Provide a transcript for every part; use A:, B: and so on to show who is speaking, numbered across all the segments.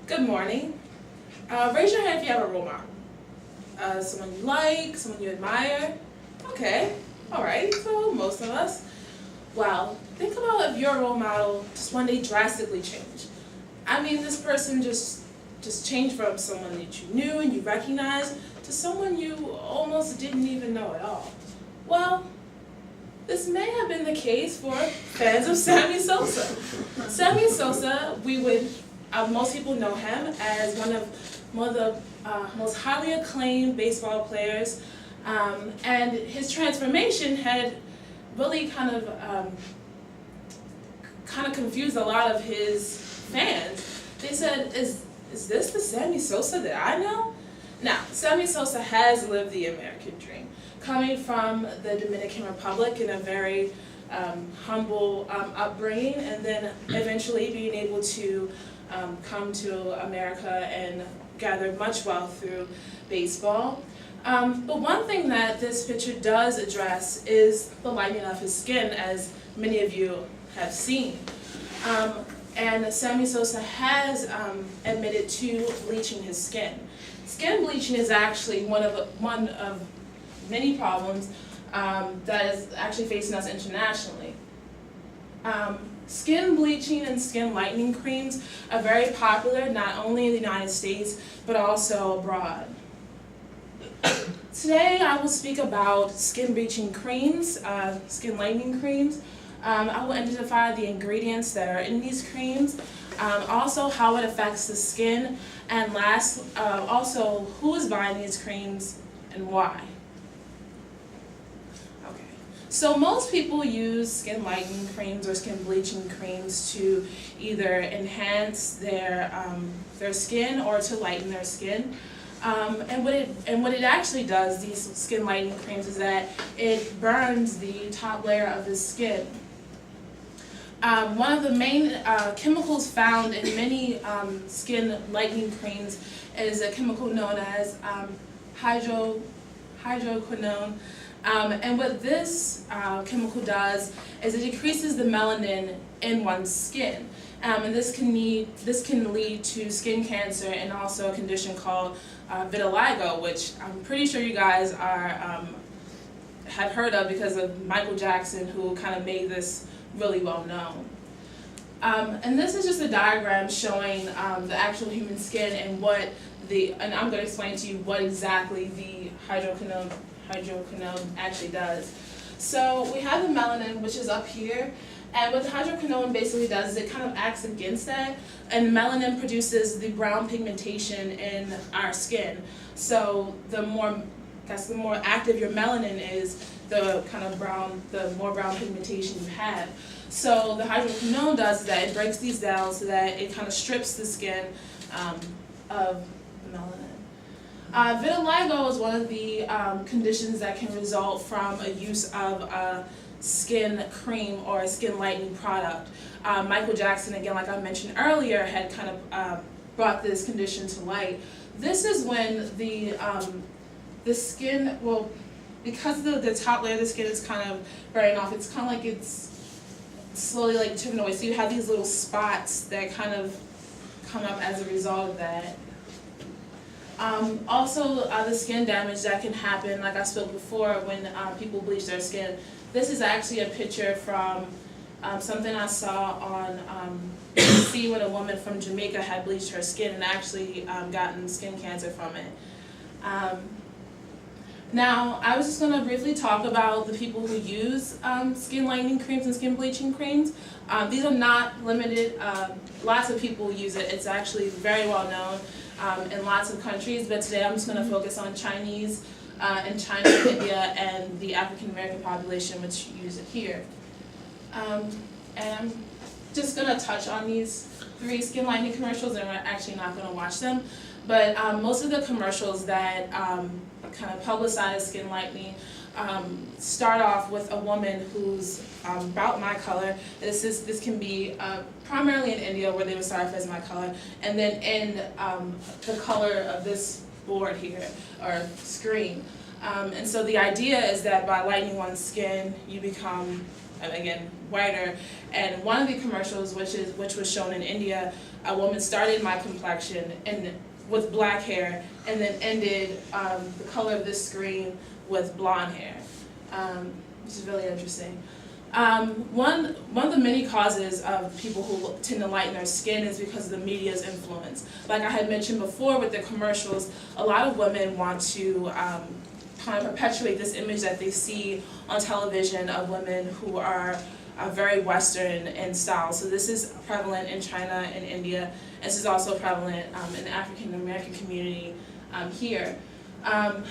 A: Good morning. Raise your hand if you have a role model. Someone you like, someone you admire. Okay, alright, so most of us. Well, think about if your role model just one day drastically changed. I mean, this person just changed from someone that you knew and you recognized to someone you almost didn't even know at all. Well, this may have been the case for fans of Sammy Sosa. Sammy Sosa, most people know him as one of the most highly acclaimed baseball players, and his transformation had really kind of confused a lot of his fans. They said, "Is this the Sammy Sosa that I know?" Now, Sammy Sosa has lived the American dream, coming from the Dominican Republic in a very humble upbringing, and then eventually being able to come to America and gather much wealth through baseball. But one thing that this picture does address is the lightening of his skin, as many of you have seen. And Sammy Sosa has admitted to bleaching his skin. Skin bleaching is actually one of many problems that is actually facing us internationally. Skin bleaching and skin lightening creams are very popular not only in the United States but also abroad. Today I will speak about skin bleaching creams, skin lightening creams. I will identify the ingredients that are in these creams, also how it affects the skin, and last, also who is buying these creams and why. So most people use skin lightening creams or skin bleaching creams to either enhance their skin or to lighten their skin. And what it actually does, these skin lightening creams, is that it burns the top layer of the skin. One of the main chemicals found in many skin lightening creams is a chemical known as hydroquinone. And what this chemical does is it decreases the melanin in one's skin. And this can lead to skin cancer and also a condition called vitiligo, which I'm pretty sure you guys have heard of because of Michael Jackson, who kind of made this really well known. And this is just a diagram showing the actual human skin and and I'm going to explain to you what exactly the hydroquinone actually does. So we have the melanin, which is up here, and what the hydroquinone basically does is it kind of acts against that, and melanin produces the brown pigmentation in our skin. So the more active your melanin is, the more brown pigmentation you have. So the hydroquinone does is that it breaks these down so that it kind of strips the skin of the melanin. Vitiligo is one of the conditions that can result from a use of a skin cream or a skin lightening product. Michael Jackson, again, like I mentioned earlier, had kind of brought this condition to light. This is when the skin, well, because the top layer of the skin is kind of burning off, it's kind of like it's slowly like chipping away. So you have these little spots that kind of come up as a result of that. Also, the skin damage that can happen, like I spoke before, when people bleach their skin. This is actually a picture from something I saw on BBC when a woman from Jamaica had bleached her skin and actually gotten skin cancer from it. Now, I was just going to briefly talk about the people who use skin lightening creams and skin bleaching creams. These are not limited. Lots of people use it. It's actually very well known in lots of countries, but today I'm just going to focus on Chinese in China, India, and the African American population, which use it here. And I'm just going to touch on these 3 skin lightening commercials, and we're actually not going to watch them. But most of the commercials that kind of publicize skin lightening start off with a woman who's about my color. This can be primarily in India, where they would start off as my color, and then in the color of this board here, or screen. And so the idea is that by lightening one's skin, you become again, whiter. And one of the commercials, which was shown in India, a woman started My Complexion and with black hair, and then ended the color of this screen with blonde hair, which is really interesting. One of the many causes of people who tend to lighten their skin is because of the media's influence. Like I had mentioned before with the commercials, a lot of women want to kind of perpetuate this image that they see on television of women who are very Western in style. So this is prevalent in China and India. This is also prevalent in the African American community here.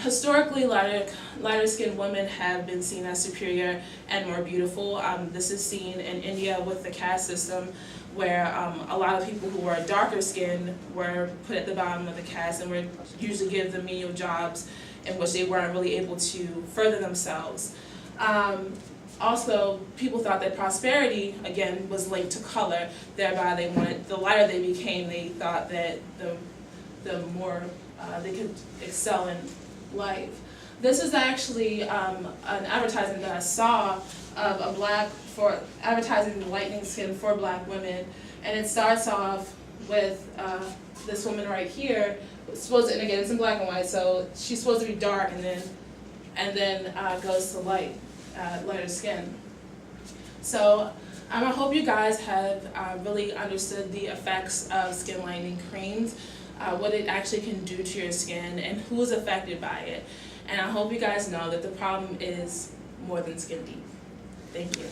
A: Historically, lighter skinned women have been seen as superior and more beautiful. This is seen in India with the caste system, where a lot of people who were darker skinned were put at the bottom of the caste and were usually given the menial jobs in which they weren't really able to further themselves. Also, people thought that prosperity, again, was linked to color. Thereby, they wanted, the lighter they became, they thought that the more they could excel in life. This is actually an advertisement that I saw of for advertising lightening skin for black women, and it starts off with this woman right here. And again, it's in black and white, so she's supposed to be dark, and then goes to lighter skin. So I hope you guys have really understood the effects of skin lightening creams, what it actually can do to your skin, and who is affected by it. And I hope you guys know that the problem is more than skin deep. Thank you.